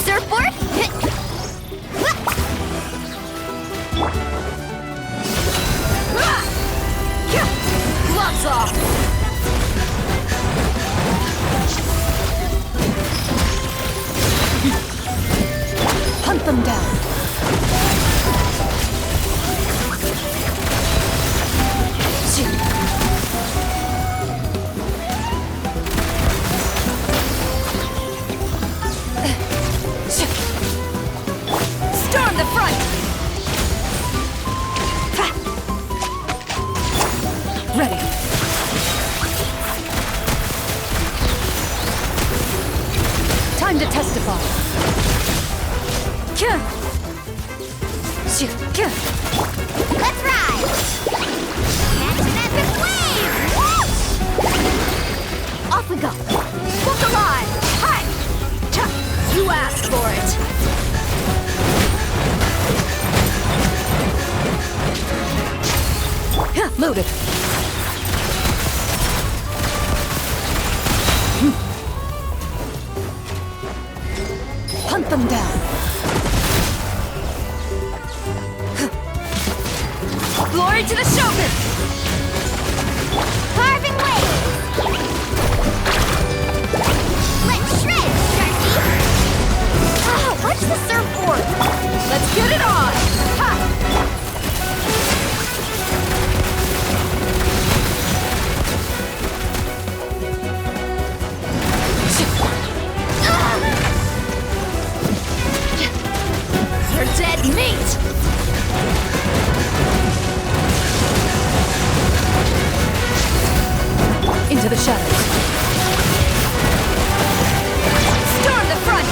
Surfboard? Gloves off! Hunt them down! Storm the front! Ready. Time to testify. Let's ride! Catch with flames! Off we go! Book alive! Hi! You asked for it! Loaded! Hunt them down! Glory to the Shogun! Carving waves! Let's shred, Sharky! Oh, where's the surfboard? Let's get it on! Ha! You're dead meat! Into the shadows. Storm the front!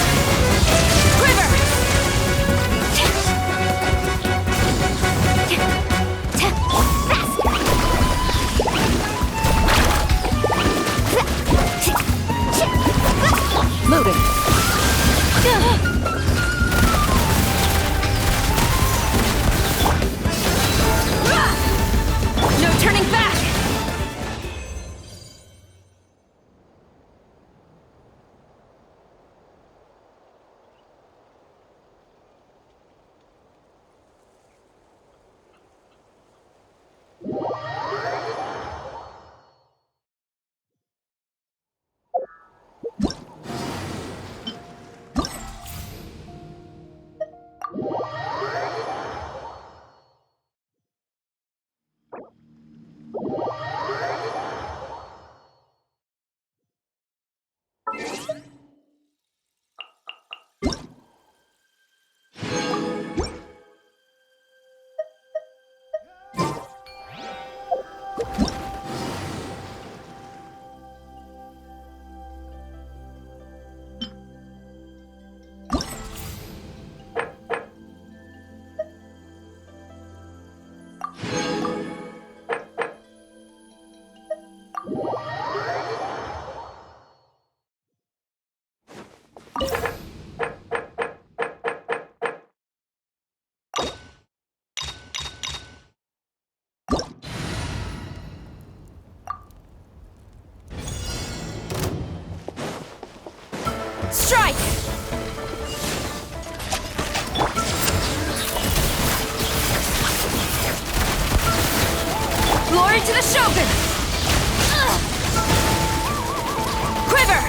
Quiver! Fast! Loading. No turning back! Strike! Glory to the Shogun! Quiver!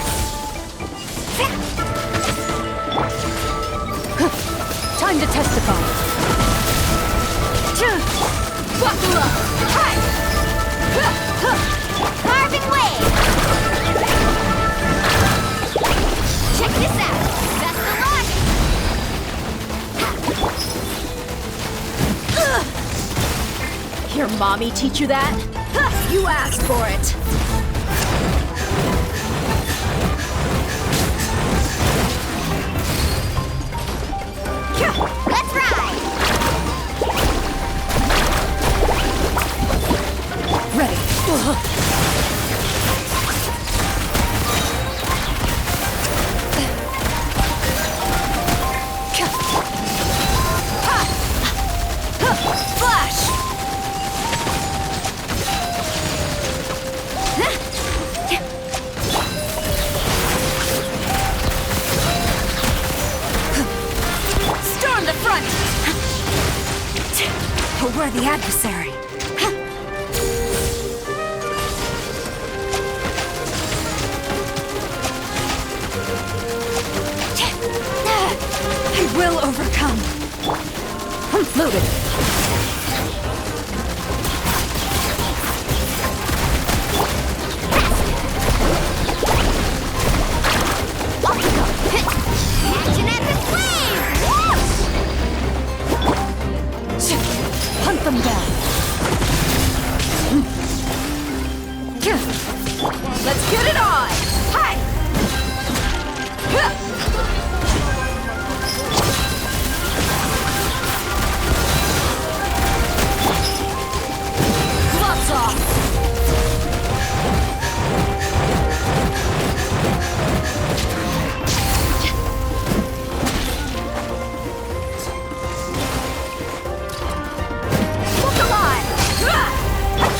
Time to testify. Buckle up! Hi! Carving wave! Check this out! That's the logic! Your mommy teach you that? You asked for it! Let's ride! Ready! Flash! unworthy adversary. I will overcome. Loaded. Action at the flame! Hunt them down. Let's get it on! Hi! Gloves off!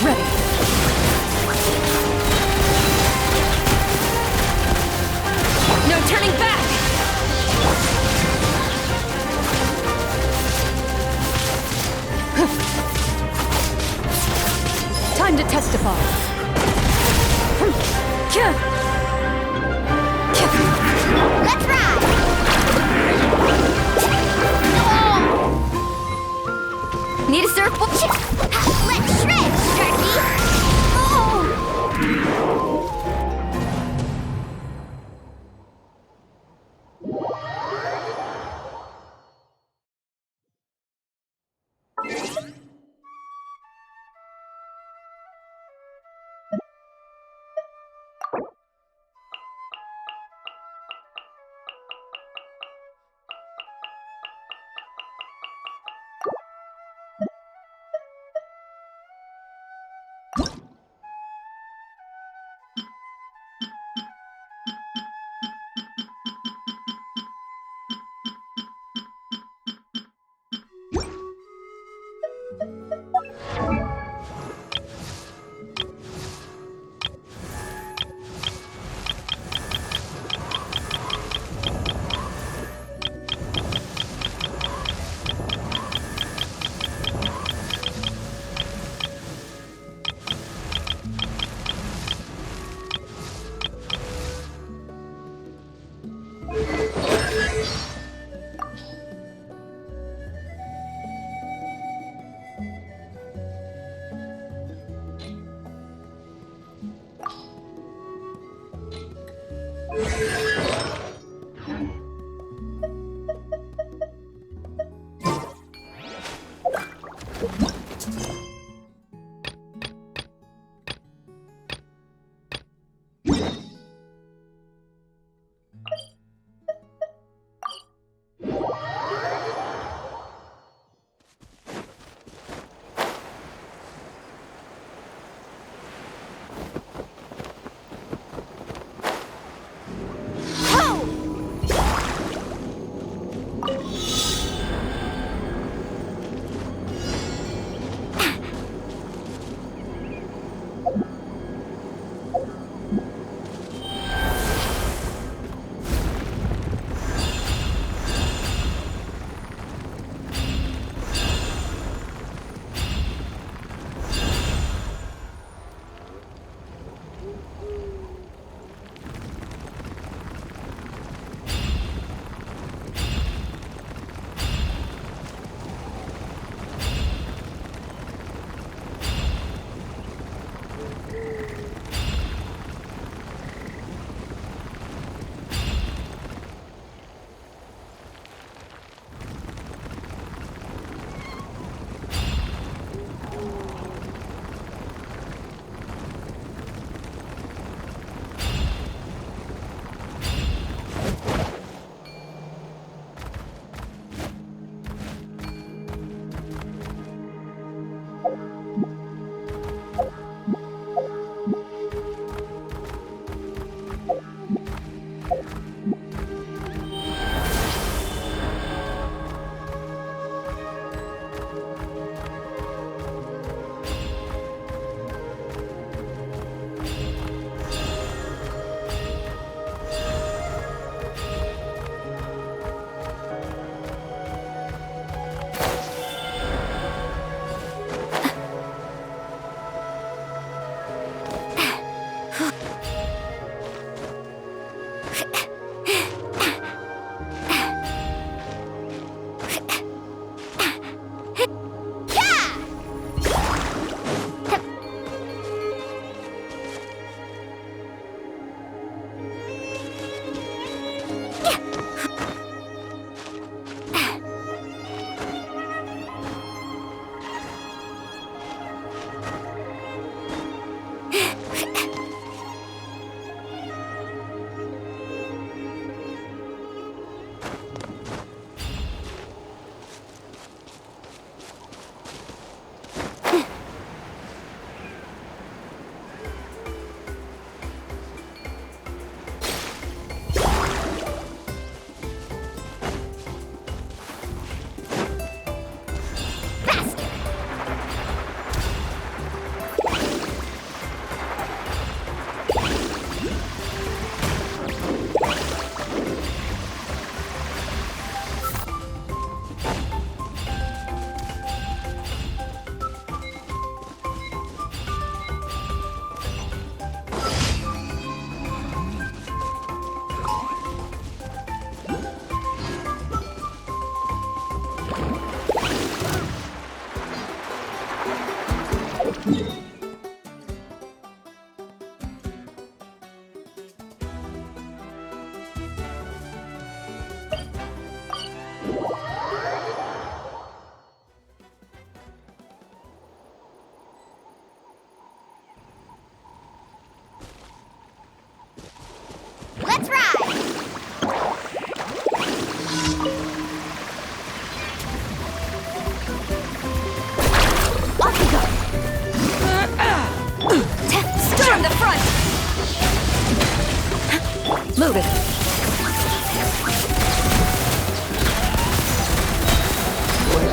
Ready. No turning back! Time to testify. Let's ride! Need a surfboard? Let's shred, turkey!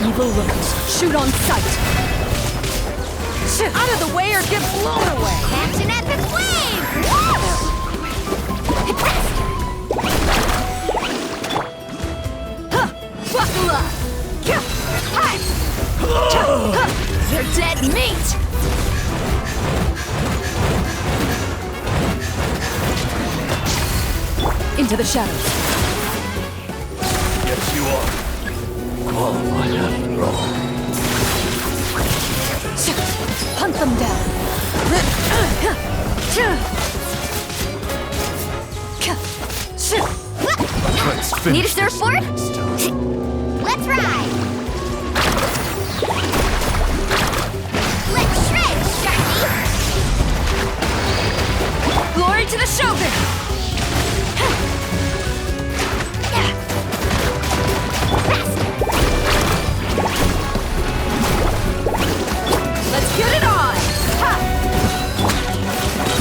evil lurks, shoot on sight! Out of the way or get blown away! Catch an epic wave! Buckle up! Hi! You're dead meat! Into the shadows. Yes, you are. Qualified after all. Hunt them down. Let's finish Need a this surfboard? next time. Let's ride! Let's shred, Sharky! Glory to the Shogun! Let's get it on! Ha!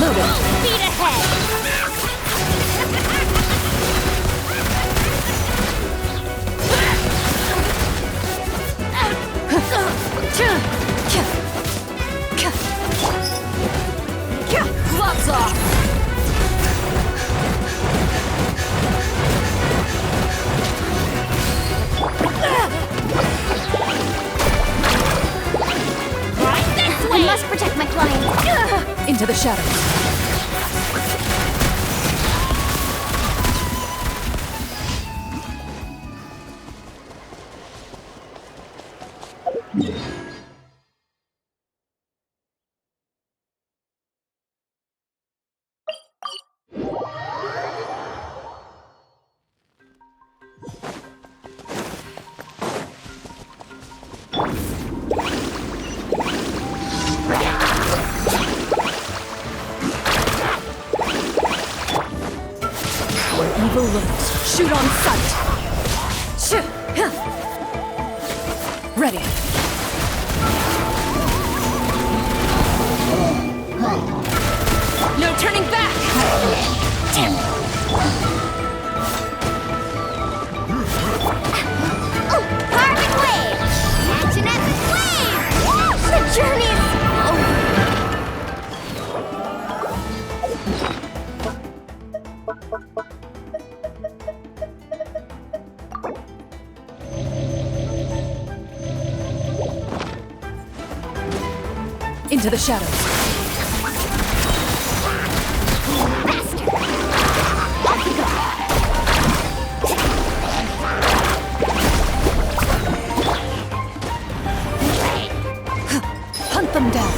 Loaded. Speed ahead! Gloves off! Right this way! I must protect my client. Into the shadows. Evil lurks, shoot on sight! Ready! No turning back! Oh, carbon wave! Catch an epic wave! The journey is over. Into the shadows. Faster! Off we go! Hunt them down.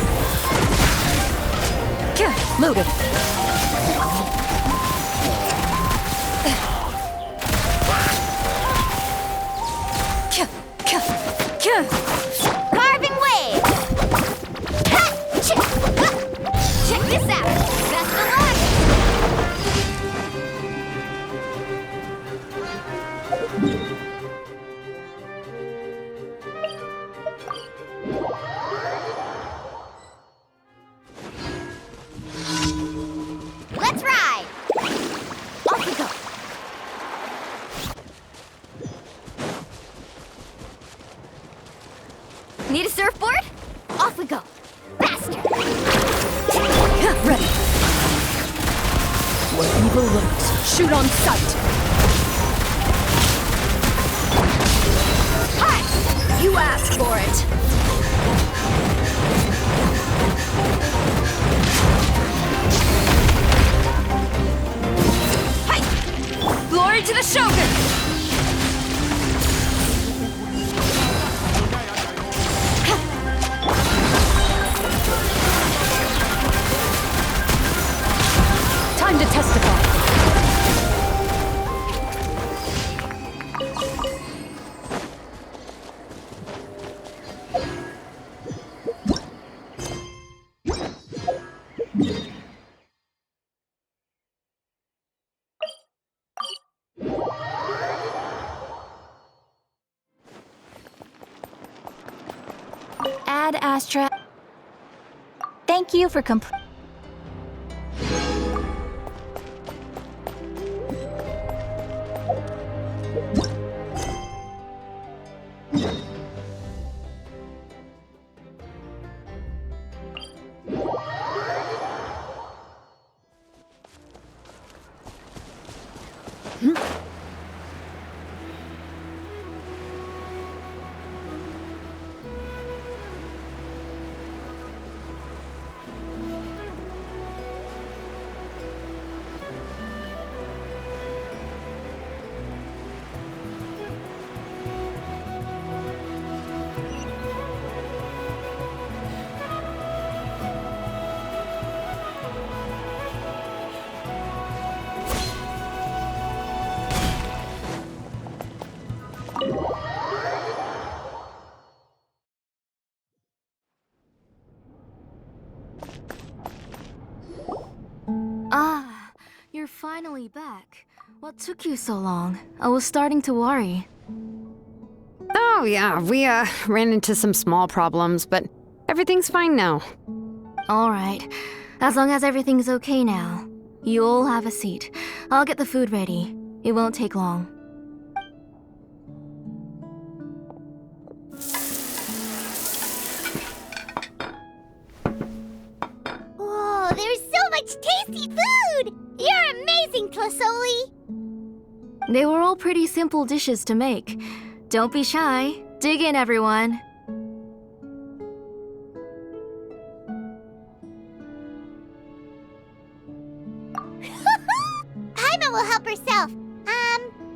Loaded. Carving wave! Check this out! Best of luck! Let's ride! Off we go! Need a surfboard? Off we go! Faster! Ready. Where evil lurks, shoot on sight! Hi! You asked for it! Hi! Glory to the Shogun! Time to testify. Ad Astra. Thank you for finally back. What took you so long? I was starting to worry. Oh, yeah, we ran into some small problems, but everything's fine now. Alright. As long as everything's okay now. You all have a seat. I'll get the food ready. It won't take long. Whoa, there's so much tasty food! You're amazing, Closoli! They were all pretty simple dishes to make. Don't be shy. Dig in, everyone. Paimon will help herself.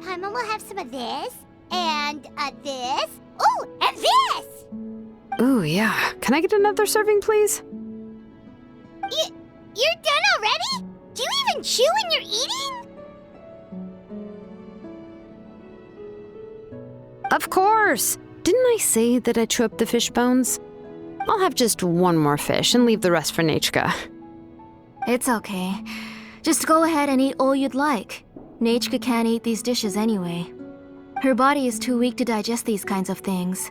Paimon will have some of this, and this. Oh, and this! Ooh, yeah. Can I get another serving, please? You're done already? Do you even chew when you're eating? Of course! Didn't I say that I'd chew up the fish bones? I'll have just one more fish and leave the rest for Nechka. It's okay. Just go ahead and eat all you'd like. Nechka can't eat these dishes anyway. Her body is too weak to digest these kinds of things.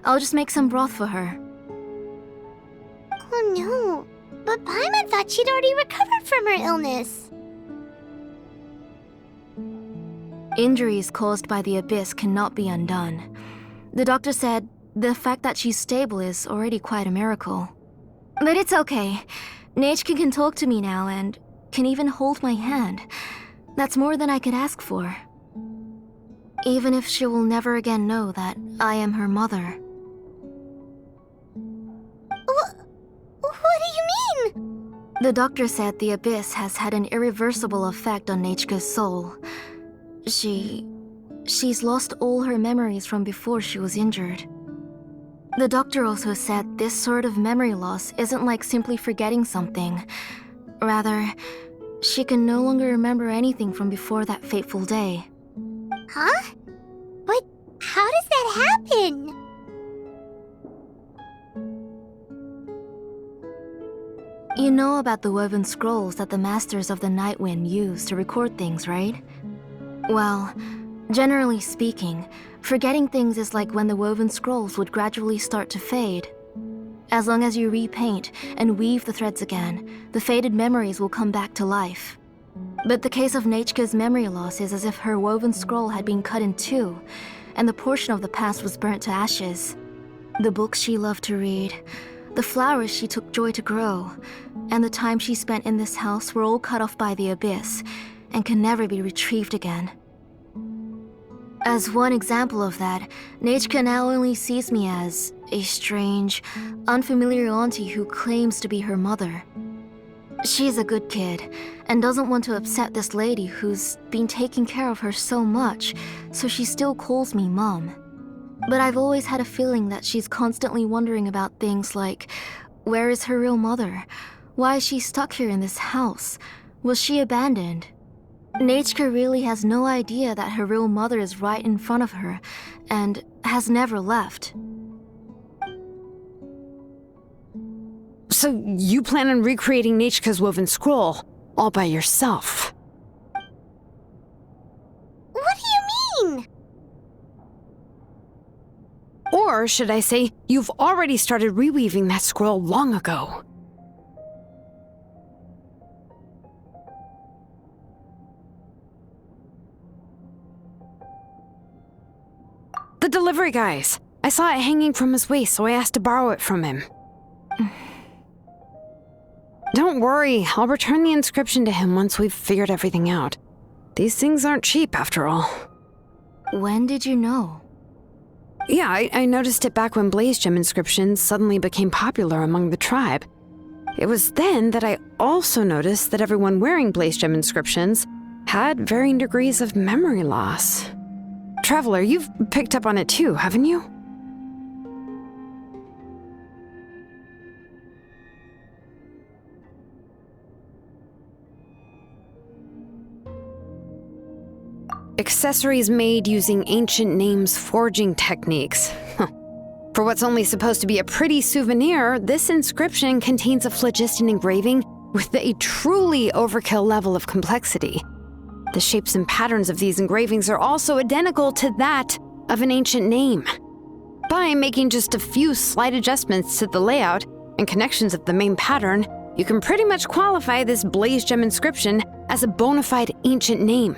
I'll just make some broth for her. Oh no, but Paimon thought she'd already recovered from her illness. Injuries caused by the abyss cannot be undone. The doctor said the fact that she's stable is already quite a miracle. But it's okay. Nechka can talk to me now and can even hold my hand. That's more than I could ask for. Even if she will never again know that I am her mother. What do you mean? The doctor said the abyss has had an irreversible effect on Nechka's soul. She's lost all her memories from before she was injured. The doctor also said this sort of memory loss isn't like simply forgetting something. Rather, she can no longer remember anything from before that fateful day. Huh? But how does that happen? You know about the woven scrolls that the Masters of the Night Wind use to record things, right? Well, generally speaking, forgetting things is like when the woven scrolls would gradually start to fade. As long as you repaint and weave the threads again, the faded memories will come back to life. But the case of Nechka's memory loss is as if her woven scroll had been cut in two, and the portion of the past was burnt to ashes. The books she loved to read, the flowers she took joy to grow, and the time she spent in this house were all cut off by the abyss and can never be retrieved again. As one example of that, Nechka now only sees me as a strange, unfamiliar auntie who claims to be her mother. She's a good kid and doesn't want to upset this lady who's been taking care of her so much, so she still calls me Mom. But I've always had a feeling that she's constantly wondering about things like, where is her real mother? Why is she stuck here in this house? Was she abandoned? Nechka really has no idea that her real mother is right in front of her and has never left. So you plan on recreating Nechka's woven scroll all by yourself? What do you mean? Or should I say, you've already started reweaving that scroll long ago. The delivery guys. I saw it hanging from his waist, so I asked to borrow it from him. Don't worry, I'll return the inscription to him once we've figured everything out. These things aren't cheap, after all. When did you know? Yeah, I noticed it back when Blaze Gem inscriptions suddenly became popular among the tribe. It was then that I also noticed that everyone wearing Blaze Gem inscriptions had varying degrees of memory loss. Traveler, you've picked up on it too, haven't you? Accessories made using ancient names forging techniques. For what's only supposed to be a pretty souvenir, this inscription contains a phlogiston engraving with a truly overkill level of complexity. The shapes and patterns of these engravings are also identical to that of an ancient name. By making just a few slight adjustments to the layout and connections of the main pattern, you can pretty much qualify this blaze gem inscription as a bona fide ancient name.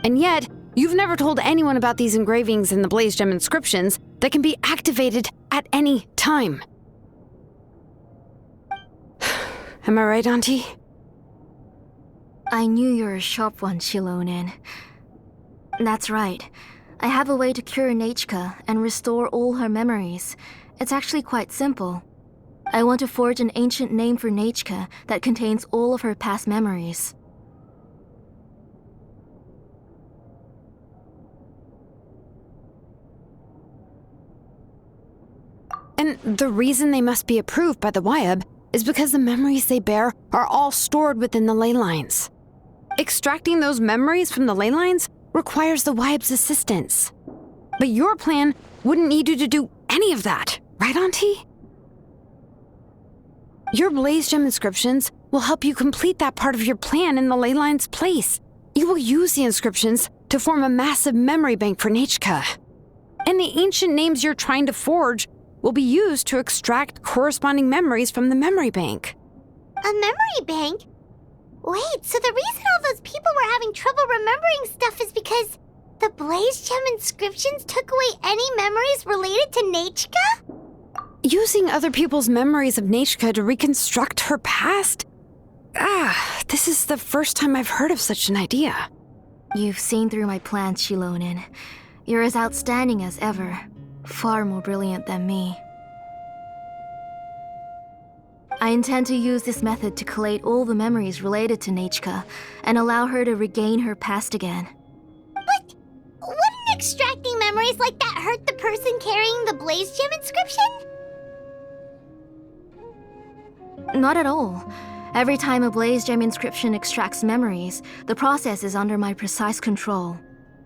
And yet, you've never told anyone about these engravings in the blaze gem inscriptions that can be activated at any time. Am I right, Auntie? I knew you were a sharp one, Shilonin. That's right. I have a way to cure Nechka and restore all her memories. It's actually quite simple. I want to forge an ancient name for Nechka that contains all of her past memories. And the reason they must be approved by the Wyab is because the memories they bear are all stored within the ley lines. Extracting those memories from the ley lines requires the Wyab's assistance. But your plan wouldn't need you to do any of that, right, Auntie? Your blaze gem inscriptions will help you complete that part of your plan in the ley line's place. You will use the inscriptions to form a massive memory bank for Nechka. And the ancient names you're trying to forge will be used to extract corresponding memories from the memory bank. A memory bank? Wait, so the reason all those people were having trouble remembering stuff is because the blaze gem inscriptions took away any memories related to Nechka? Using other people's memories of Nechka to reconstruct her past? This is the first time I've heard of such an idea. You've seen through my plans, Shilonin. You're as outstanding as ever. Far more brilliant than me. I intend to use this method to collate all the memories related to Nechka and allow her to regain her past again. But wouldn't extracting memories like that hurt the person carrying the blaze gem inscription? Not at all. Every time a blaze gem inscription extracts memories, the process is under my precise control.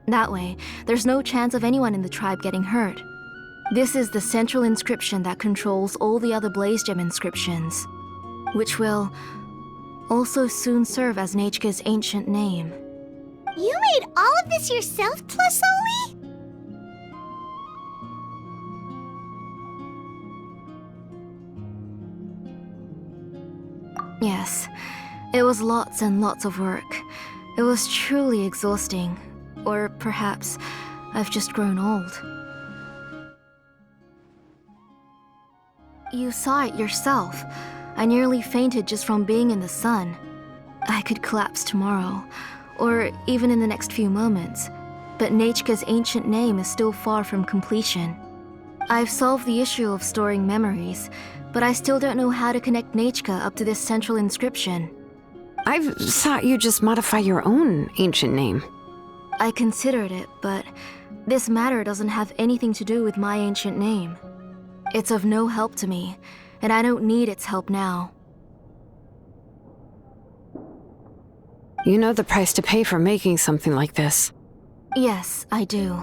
That way, there's no chance of anyone in the tribe getting hurt. This is the central inscription that controls all the other blaze gem inscriptions, which will also soon serve as Nechka's ancient name. You made all of this yourself, Tlasoli? Yes, it was lots and lots of work. It was truly exhausting. Or perhaps I've just grown old. You saw it yourself. I nearly fainted just from being in the sun. I could collapse tomorrow, or even in the next few moments. But Nechka's ancient name is still far from completion. I've solved the issue of storing memories, but I still don't know how to connect Nechka up to this central inscription. I've thought you just modify your own ancient name. I considered it, but this matter doesn't have anything to do with my ancient name. It's of no help to me, and I don't need its help now. You know the price to pay for making something like this. Yes, I do.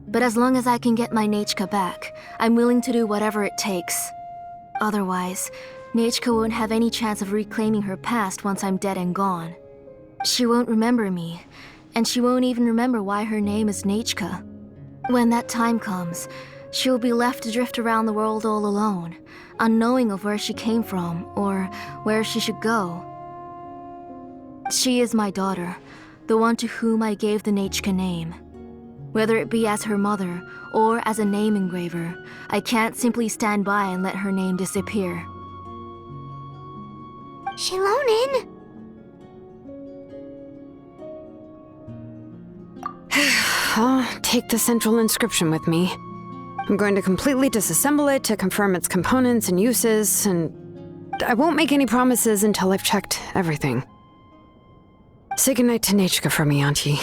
But as long as I can get my Nechka back, I'm willing to do whatever it takes. Otherwise, Nechka won't have any chance of reclaiming her past once I'm dead and gone. She won't remember me, and she won't even remember why her name is Nechka. When that time comes, she will be left to drift around the world all alone, unknowing of where she came from or where she should go. She is my daughter, the one to whom I gave the Nechka name. Whether it be as her mother or as a name engraver, I can't simply stand by and let her name disappear. Shilonin! I'll take the central inscription with me. I'm going to completely disassemble it to confirm its components and uses, and I won't make any promises until I've checked everything. Say goodnight to Nechka for me, Auntie.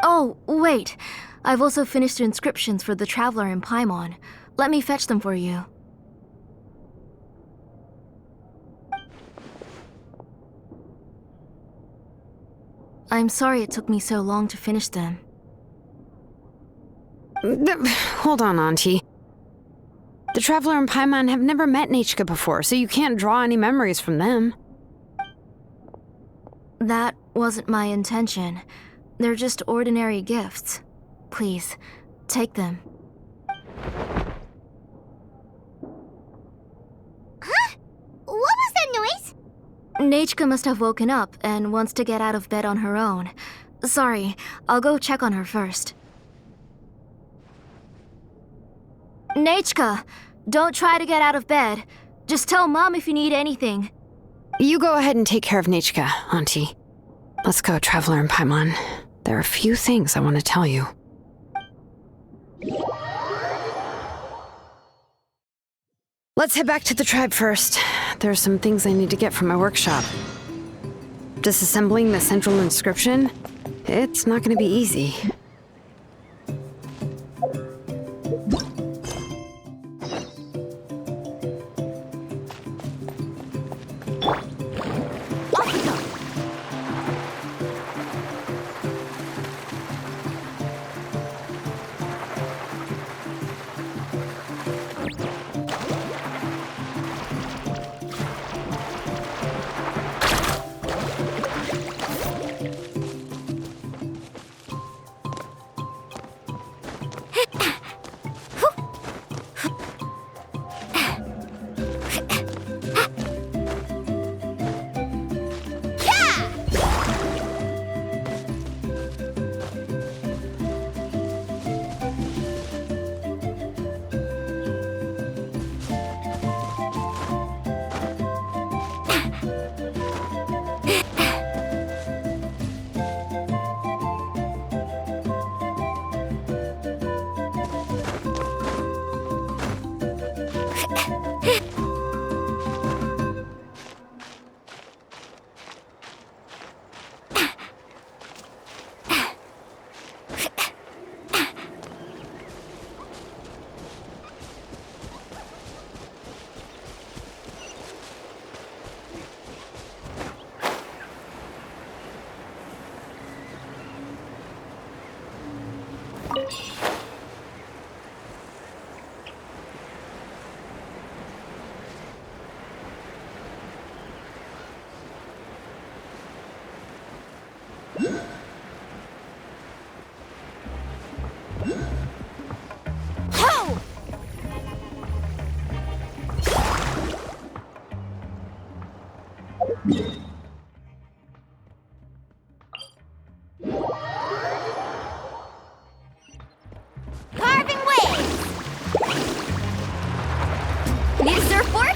Oh, wait. I've also finished the inscriptions for the Traveler in Paimon. Let me fetch them for you. I'm sorry it took me so long to finish them. Hold on, Auntie. The Traveler and Paimon have never met Nechka before, so you can't draw any memories from them. That wasn't my intention. They're just ordinary gifts. Please, take them. Huh? What was that noise? Nachka must have woken up and wants to get out of bed on her own. Sorry, I'll go check on her first. Nachka, don't try to get out of bed. Just tell Mom if you need anything. You go ahead and take care of Nachka, Auntie. Let's go, Traveler and Paimon. There are a few things I want to tell you. Let's head back to the tribe first. There are some things I need to get from my workshop. Disassembling the central inscription? It's not going to be easy. Carving waves! Need a surfboard?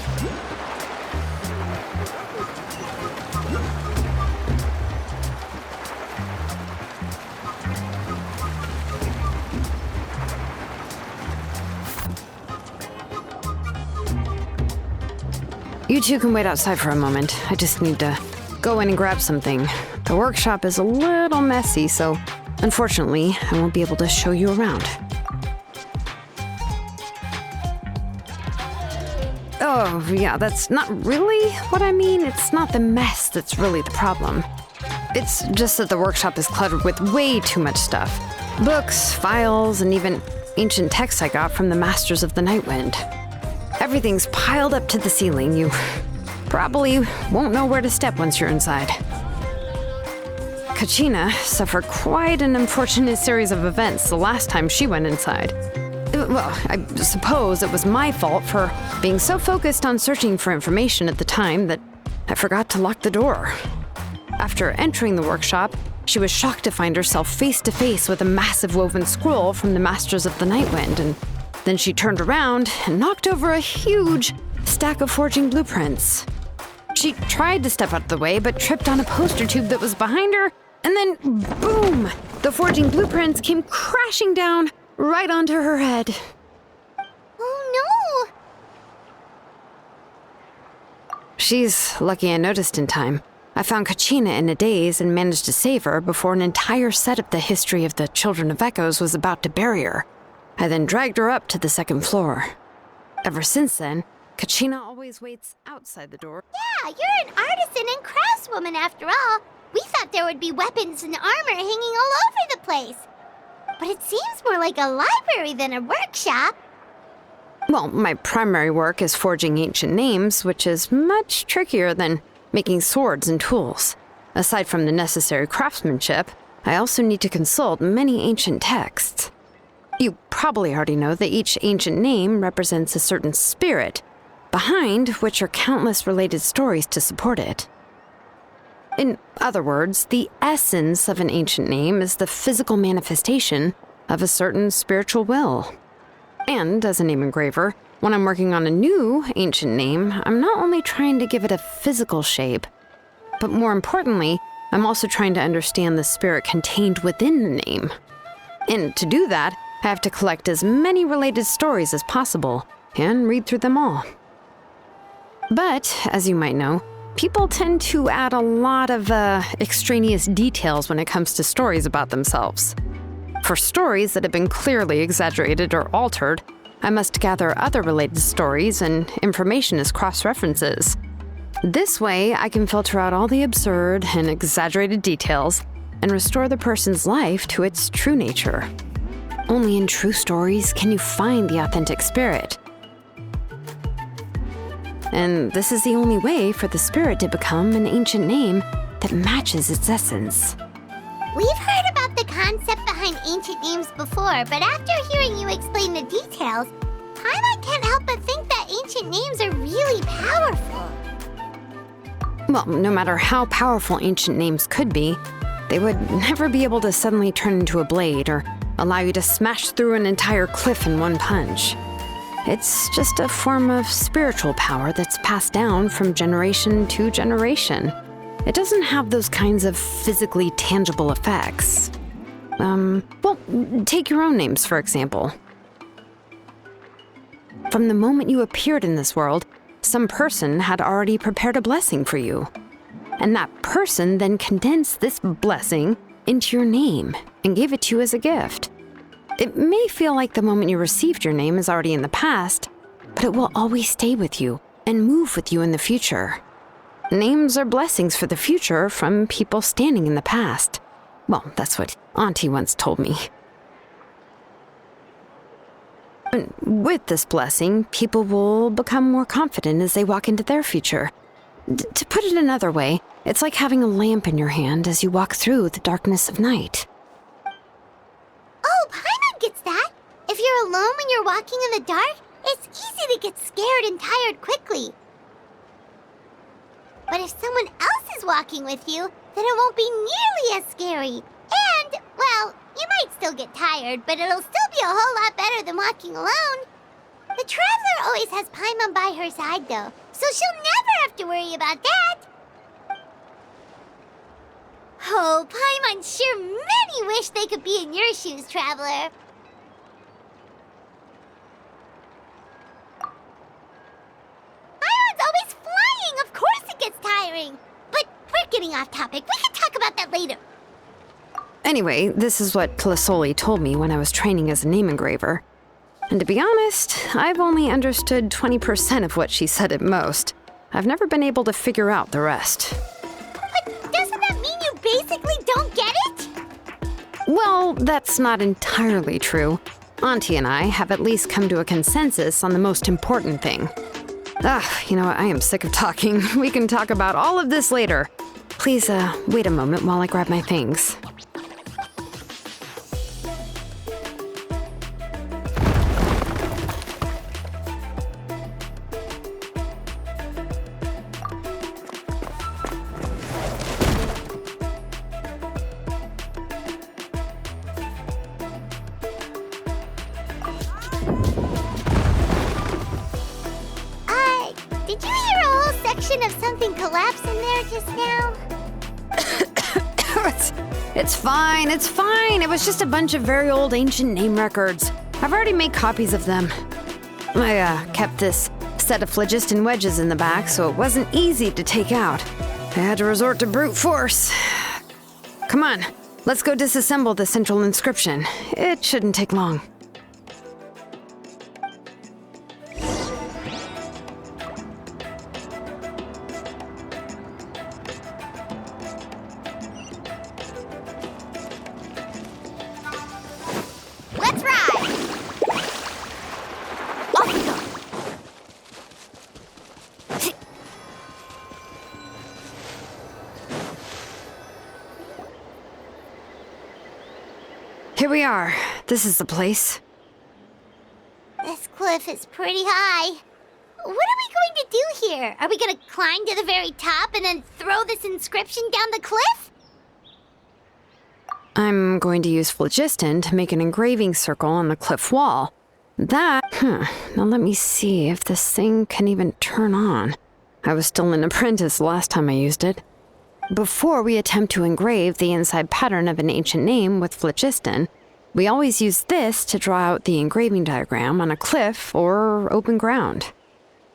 You two can wait outside for a moment. I just need to go in and grab something. The workshop is a little messy, so unfortunately, I won't be able to show you around. Oh, yeah, that's not really what I mean. It's not the mess that's really the problem. It's just that the workshop is cluttered with way too much stuff. Books, files, and even ancient texts I got from the Masters of the Nightwind. Everything's piled up to the ceiling. You probably won't know where to step once you're inside. Kachina suffered quite an unfortunate series of events the last time she went inside. Well, I suppose it was my fault for being so focused on searching for information at the time that I forgot to lock the door. After entering the workshop, she was shocked to find herself face to face with a massive woven scroll from the Masters of the Nightwind, and then she turned around and knocked over a huge stack of forging blueprints. She tried to step out of the way, but tripped on a poster tube that was behind her, and then boom! The forging blueprints came crashing down right onto her head. Oh no! She's lucky I noticed in time. I found Kachina in a daze and managed to save her before an entire set of the history of the Children of Echoes was about to bury her. I then dragged her up to the second floor. Ever since then, Kachina always waits outside the door. Yeah, you're an artisan and craftswoman after all. We thought there would be weapons and armor hanging all over the place. But it seems more like a library than a workshop. Well, my primary work is forging ancient names, which is much trickier than making swords and tools. Aside from the necessary craftsmanship, I also need to consult many ancient texts. You probably already know that each ancient name represents a certain spirit, behind which are countless related stories to support it. In other words, the essence of an ancient name is the physical manifestation of a certain spiritual will. And as a name engraver, when I'm working on a new ancient name, I'm not only trying to give it a physical shape, but more importantly, I'm also trying to understand the spirit contained within the name. And to do that, I have to collect as many related stories as possible and read through them all. But, as you might know, people tend to add a lot of extraneous details when it comes to stories about themselves. For stories that have been clearly exaggerated or altered, I must gather other related stories and information as cross-references. This way, I can filter out all the absurd and exaggerated details and restore the person's life to its true nature. Only in true stories can you find the authentic spirit. And this is the only way for the spirit to become an ancient name that matches its essence. We've heard about the concept behind ancient names before, but after hearing you explain the details, Paimon can't help but think that ancient names are really powerful. Well, no matter how powerful ancient names could be, they would never be able to suddenly turn into a blade or allow you to smash through an entire cliff in one punch. It's just a form of spiritual power that's passed down from generation to generation. It doesn't have those kinds of physically tangible effects. Well, take your own names, for example. From the moment you appeared in this world, some person had already prepared a blessing for you. And that person then condensed this blessing into your name and gave it to you as a gift. It may feel like the moment you received your name is already in the past, but it will always stay with you and move with you in the future. Names are blessings for the future from people standing in the past. Well, that's what Auntie once told me. And with this blessing, people will become more confident as they walk into their future. To put it another way, it's like having a lamp in your hand as you walk through the darkness of night. Oh, Paimon gets that. If you're alone when you're walking in the dark, it's easy to get scared and tired quickly. But if someone else is walking with you, then it won't be nearly as scary. And, well, you might still get tired, but it'll still be a whole lot better than walking alone. The Traveler always has Paimon by her side, though, so she'll never have to worry about that. Oh, Paimon sure many wish they could be in your shoes, Traveler. Paimon's always flying. Of course it gets tiring. But we're getting off topic. We can talk about that later. Anyway, this is what Clisoli told me when I was training as a name engraver. And to be honest, I've only understood 20% of what she said at most. I've never been able to figure out the rest. But doesn't that mean you basically don't get it? Well, that's not entirely true. Auntie and I have at least come to a consensus on the most important thing. You know what? I am sick of talking. We can talk about all of this later. Please, wait a moment while I grab my things. Did you hear a whole section of something collapse in there just now? It's fine, it's fine. It was just a bunch of very old ancient name records. I've already made copies of them. I kept this set of phlogiston wedges in the back, so it wasn't easy to take out. I had to resort to brute force. Come on, let's go disassemble the central inscription. It shouldn't take long. Let's ride! Off we go! we are. This is the place. This cliff is pretty high. What are we going to do here? Are we going to climb to the very top and then throw this inscription down the cliff? I'm going to use phlogiston to make an engraving circle on the cliff wall. Now let me see if this thing can even turn on. I was still an apprentice last time I used it. Before we attempt to engrave the inside pattern of an ancient name with phlogiston, we always use this to draw out the engraving diagram on a cliff or open ground.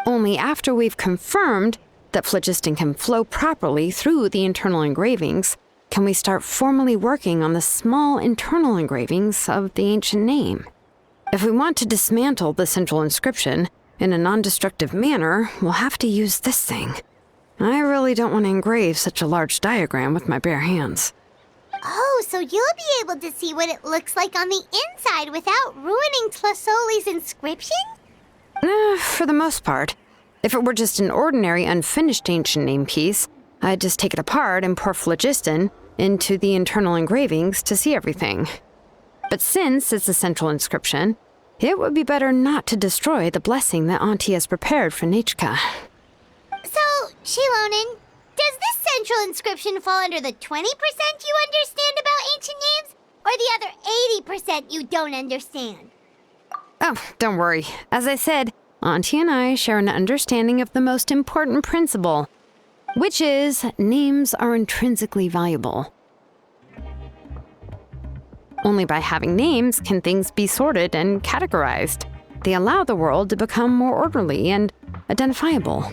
Only after we've confirmed that phlogiston can flow properly through the internal engravings can we start formally working on the small internal engravings of the ancient name. If we want to dismantle the central inscription in a non-destructive manner, we'll have to use this thing. I really don't want to engrave such a large diagram with my bare hands. Oh, so you'll be able to see what it looks like on the inside without ruining Tlasoli's inscription? For the most part. If it were just an ordinary unfinished ancient name piece, I'd just take it apart and pour phlogiston into the internal engravings to see everything. But since it's a central inscription, it would be better not to destroy the blessing that Auntie has prepared for Nechka. So, Shilonen, does this central inscription fall under the 20% you understand about ancient names, or the other 80% you don't understand? Oh, don't worry. As I said, Auntie and I share an understanding of the most important principle, which is names are intrinsically valuable. Only by having names can things be sorted and categorized. They allow the world to become more orderly and identifiable.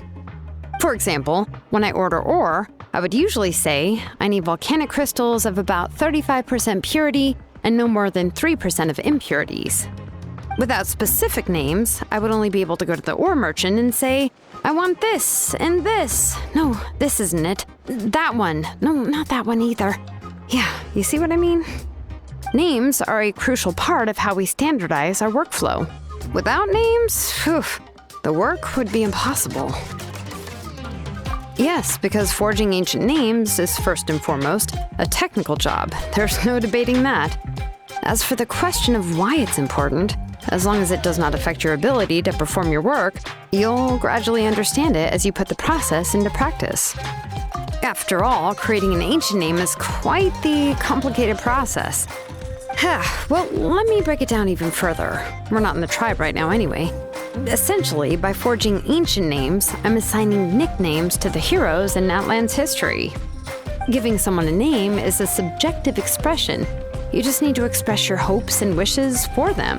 For example, when I order ore, I would usually say I need volcanic crystals of about 35% purity and no more than 3% of impurities. Without specific names, I would only be able to go to the ore merchant and say, I want this and this. No, this isn't it. That one. No, not that one either. Yeah, you see what I mean? Names are a crucial part of how we standardize our workflow. Without names, the work would be impossible. Yes, because forging ancient names is first and foremost a technical job. There's no debating that. As for the question of why it's important, as long as it does not affect your ability to perform your work, you'll gradually understand it as you put the process into practice. After all, creating an ancient name is quite the complicated process. Well, let me break it down even further. We're not in the tribe right now anyway. Essentially, by forging ancient names, I'm assigning nicknames to the heroes in Natlan's history. Giving someone a name is a subjective expression. You just need to express your hopes and wishes for them.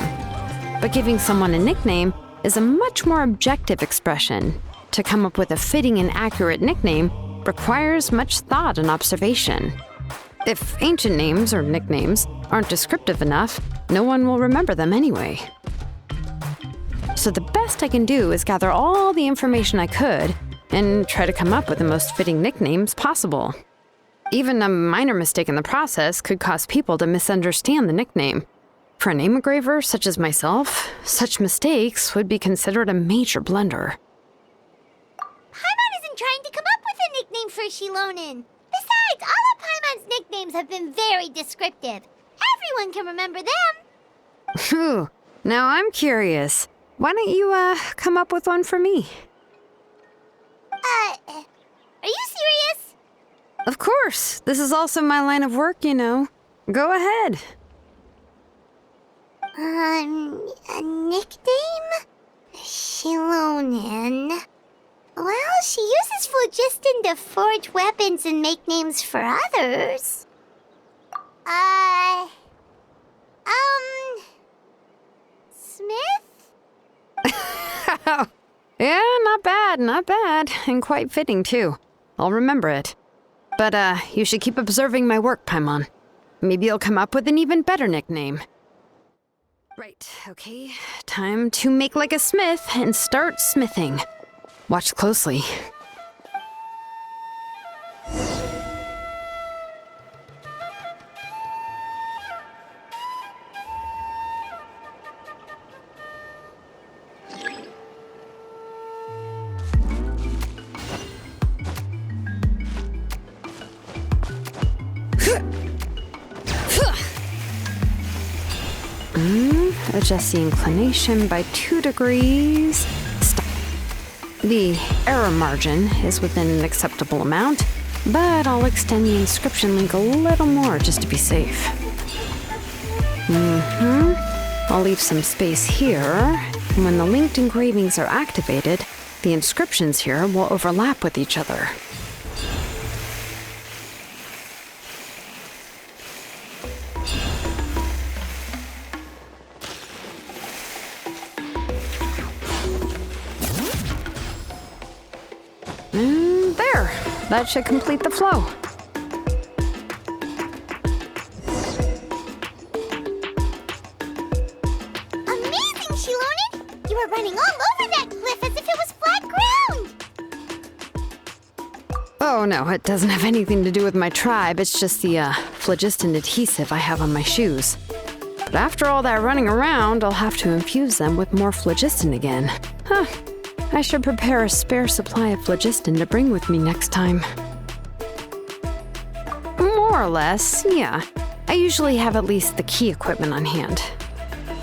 But giving someone a nickname is a much more objective expression. To come up with a fitting and accurate nickname requires much thought and observation. If ancient names or nicknames aren't descriptive enough, no one will remember them anyway. So the best I can do is gather all the information I could and try to come up with the most fitting nicknames possible. Even a minor mistake in the process could cause people to misunderstand the nickname. For a name engraver such as myself, such mistakes would be considered a major blunder. Paimon isn't trying to come up with a nickname for Shilonen. Besides, all of Paimon's nicknames have been very descriptive. Everyone can remember them. Phew, now I'm curious. Why don't you, come up with one for me? Are you serious? Of course. This is also my line of work, you know. Go ahead. A nickname? Shilonen. Well, she uses phlogiston to forge weapons and make names for others. Smith? Yeah, not bad, and quite fitting too. I'll remember it. But, you should keep observing my work, Paimon. Maybe you'll come up with an even better nickname. Right, okay. Time to make like a smith and start smithing. Watch closely. adjust the inclination by 2 degrees. Stop. The error margin is within an acceptable amount, but I'll extend the inscription link a little more just to be safe. I'll leave some space here, and when the linked engravings are activated, the inscriptions here will overlap with each other. And there! That should complete the flow. Amazing, Shilonen! You were running all over that cliff as if it was flat ground! Oh no, it doesn't have anything to do with my tribe. It's just the phlogiston adhesive I have on my shoes. But after all that running around, I'll have to infuse them with more phlogiston again. Huh. I should prepare a spare supply of phlogiston to bring with me next time. More or less, yeah. I usually have at least the key equipment on hand.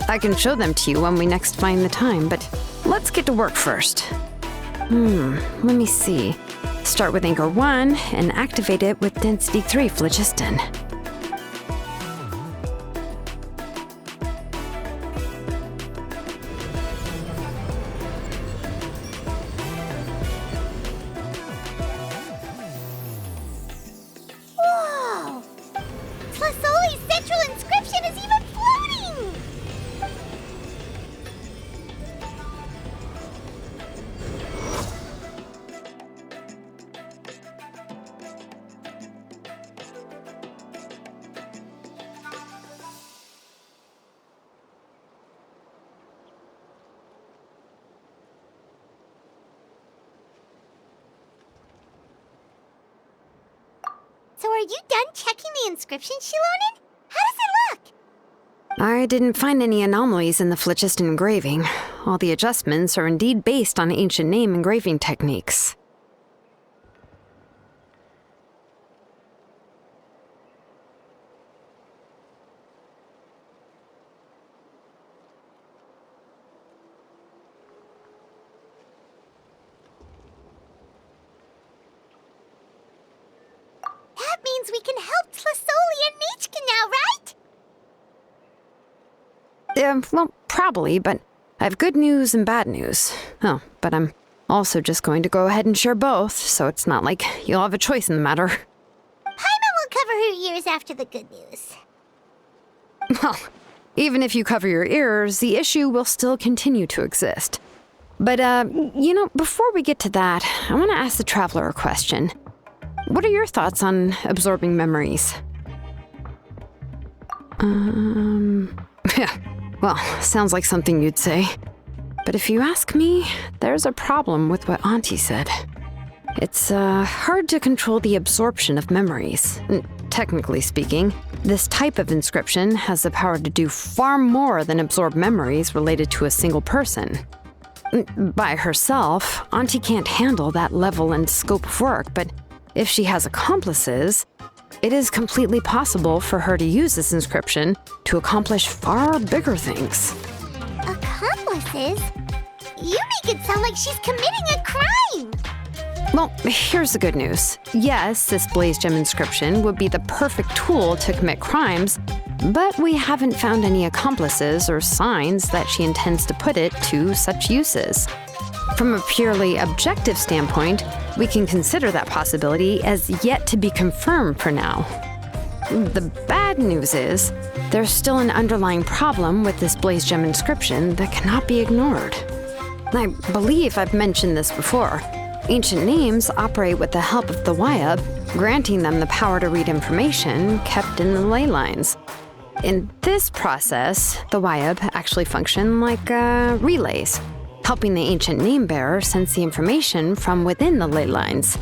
I can show them to you when we next find the time, but let's get to work first. Let me see. Start with Anchor 1 and activate it with Density 3 phlogiston. Whoa! Tlasoli's central inscription is even floating! So are you done checking the inscription, Shilonen? How does it look? I didn't find any anomalies in the phlogiston engraving. All the adjustments are indeed based on ancient name engraving techniques. That means we can help Tlasoli and Nichka now, right? Well, probably, but I have good news and bad news. Oh, but I'm also just going to go ahead and share both, so it's not like you'll have a choice in the matter. Paimon will cover her ears after the good news. Well, even if you cover your ears, the issue will still continue to exist. But, before we get to that, I want to ask the Traveler a question. What are your thoughts on absorbing memories? Yeah, well, sounds like something you'd say. But if you ask me, there's a problem with what Auntie said. It's hard to control the absorption of memories. Technically speaking, this type of inscription has the power to do far more than absorb memories related to a single person. By herself, Auntie can't handle that level and scope of work, but if she has accomplices, it is completely possible for her to use this inscription to accomplish far bigger things. Accomplices? You make it sound like she's committing a crime! Well, here's the good news. Yes, this Blaze Gem inscription would be the perfect tool to commit crimes, but we haven't found any accomplices or signs that she intends to put it to such uses. From a purely objective standpoint, we can consider that possibility as yet to be confirmed for now. The bad news is, there's still an underlying problem with this Blaze Gem inscription that cannot be ignored. I believe I've mentioned this before. Ancient names operate with the help of the Wyab, granting them the power to read information kept in the ley lines. In this process, the Wyab actually function like relays, helping the ancient name bearer sense the information from within the ley lines.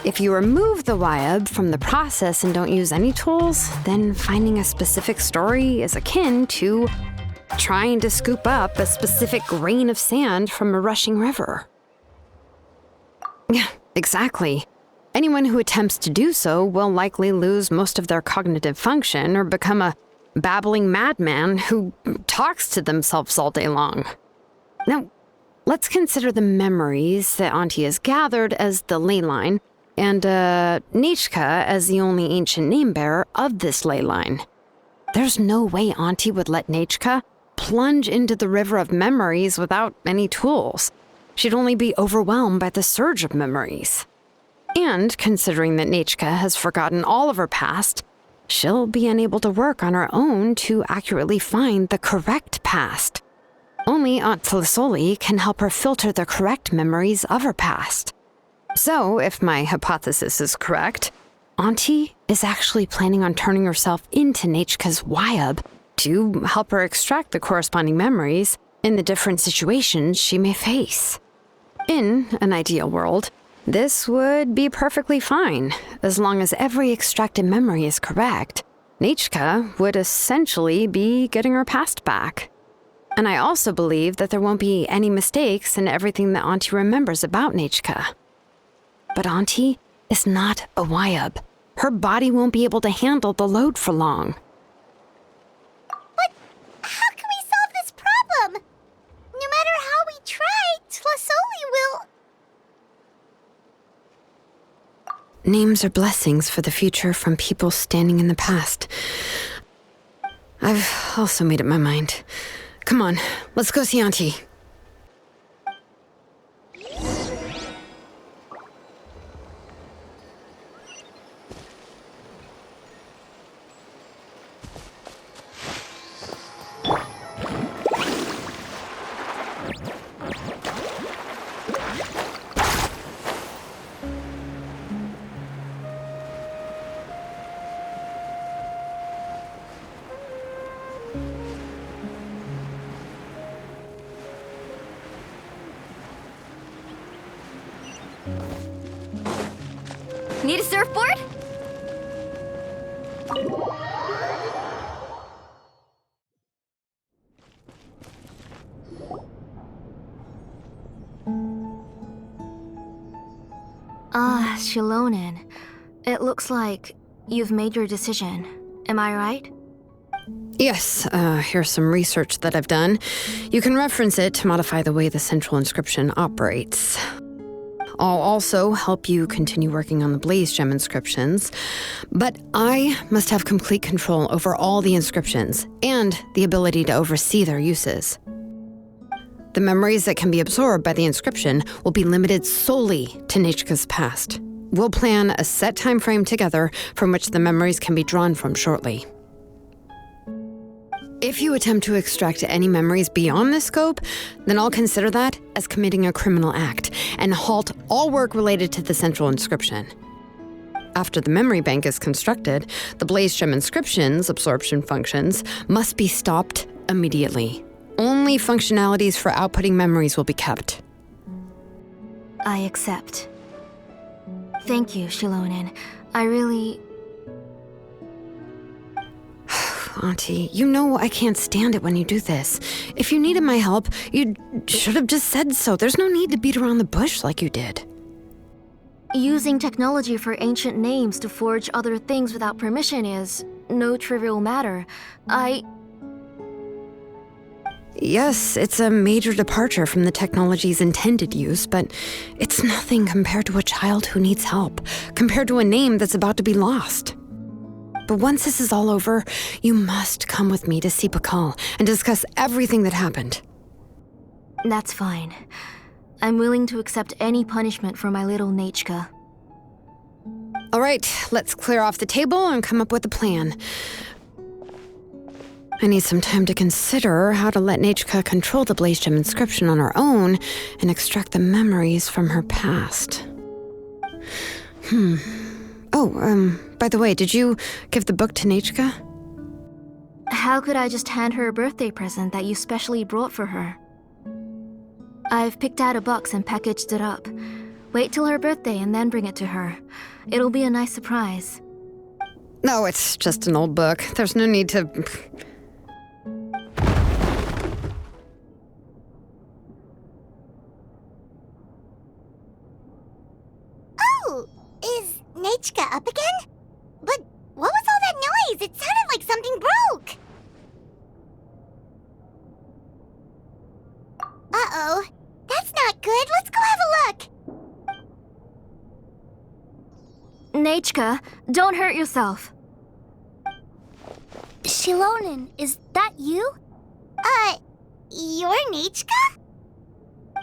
If you remove the Wyab from the process and don't use any tools, then finding a specific story is akin to trying to scoop up a specific grain of sand from a rushing river. Yeah, exactly. Anyone who attempts to do so will likely lose most of their cognitive function or become a babbling madman who talks to themselves all day long. Now, let's consider the memories that Auntie has gathered as the ley line, and Nechka as the only ancient name-bearer of this ley line. There's no way Auntie would let Nechka plunge into the river of memories without any tools. She'd only be overwhelmed by the surge of memories. And considering that Nechka has forgotten all of her past, she'll be unable to work on her own to accurately find the correct past. Only Aunt Tlisoli can help her filter the correct memories of her past. So, if my hypothesis is correct, Auntie is actually planning on turning herself into Nechka's Wyab to help her extract the corresponding memories in the different situations she may face. In an ideal world, this would be perfectly fine. As long as every extracted memory is correct, Nechka would essentially be getting her past back. And I also believe that there won't be any mistakes in everything that Auntie remembers about Nechka. But Auntie is not a Wyab. Her body won't be able to handle the load for long. But how can we solve this problem? No matter how we try, Tlisoli will... Names are blessings for the future from people standing in the past. I've also made up my mind. Come on, let's go see Auntie. Need a surfboard? Shilonen. It looks like you've made your decision. Am I right? Yes, here's some research that I've done. You can reference it to modify the way the central inscription operates. I'll also help you continue working on the Blaze Gem inscriptions, but I must have complete control over all the inscriptions and the ability to oversee their uses. The memories that can be absorbed by the inscription will be limited solely to Nechka's past. We'll plan a set time frame together from which the memories can be drawn from shortly. If you attempt to extract any memories beyond this scope, then I'll consider that as committing a criminal act and halt all work related to the central inscription. After the memory bank is constructed, the Blaze Gem inscription's absorption functions must be stopped immediately. Only functionalities for outputting memories will be kept. I accept. Thank you, Shilonen. I really... Auntie, you know I can't stand it when you do this. If you needed my help, you should have just said so. There's no need to beat around the bush like you did. Using technology for ancient names to forge other things without permission is no trivial matter. Yes, it's a major departure from the technology's intended use, but it's nothing compared to a child who needs help, compared to a name that's about to be lost. But once this is all over, you must come with me to see Pakal and discuss everything that happened. That's fine. I'm willing to accept any punishment for my little Nechka. All right, let's clear off the table and come up with a plan. I need some time to consider how to let Nechka control the Blaze Gem inscription on her own and extract the memories from her past. By the way, did you give the book to Nechka? How could I just hand her a birthday present that you specially brought for her? I've picked out a box and packaged it up. Wait till her birthday and then bring it to her. It'll be a nice surprise. No, it's just an old book. There's no need to... Oh, is Nechka up again? But what was all that noise? It sounded like something broke. Uh-oh. That's not good. Let's go have a look. Nachka, don't hurt yourself. Shilonen, is that you? You're Nichka?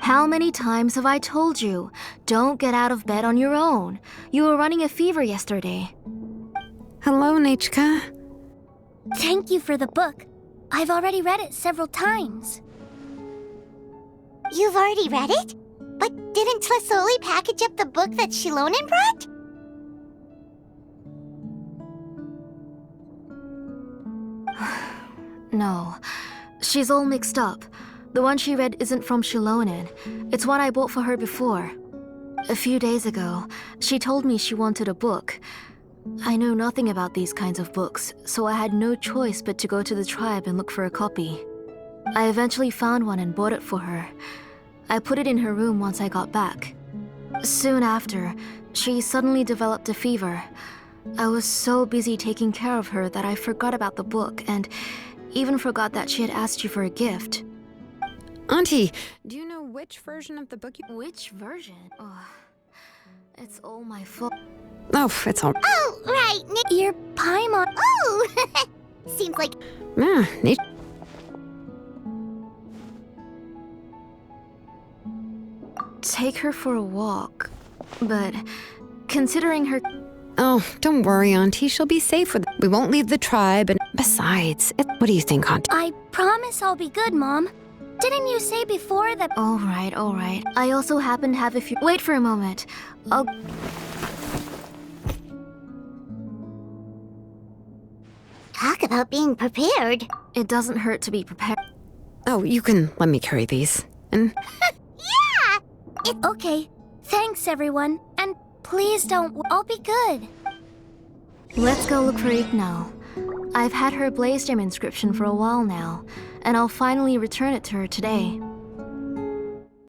How many times have I told you? Don't get out of bed on your own. You were running a fever yesterday. Hello, Nachka. Thank you for the book. I've already read it several times. You've already read it? But didn't Tlasoli package up the book that Shilonen brought? No, she's all mixed up. The one she read isn't from Shilonen. It's one I bought for her before. A few days ago, she told me she wanted a book. I know nothing about these kinds of books, so I had no choice but to go to the tribe and look for a copy. I eventually found one and bought it for her. I put it in her room once I got back. Soon after, she suddenly developed a fever. I was so busy taking care of her that I forgot about the book and even forgot that she had asked you for a gift. Auntie, do you know which version of the book you... Which version? Oh, it's all my fault. Oh, it's all... Oh, right. Your Paimon. Oh! Seems like... Yeah, Take her for a walk. But considering her... Oh, don't worry, Auntie. She'll be safe with... We won't leave the tribe, and besides, what do you think, Auntie? I promise I'll be good, Mom. Didn't you say before that... All right. I also happen to have a few... Wait for a moment. I'll... Talk about being prepared. It doesn't hurt to be prepared. Oh, you can let me carry these. And... Yeah! Okay. Thanks, everyone. And please don't... I'll be good. Let's go look for Ignal. I've had her Blaze Gem inscription for a while now, and I'll finally return it to her today.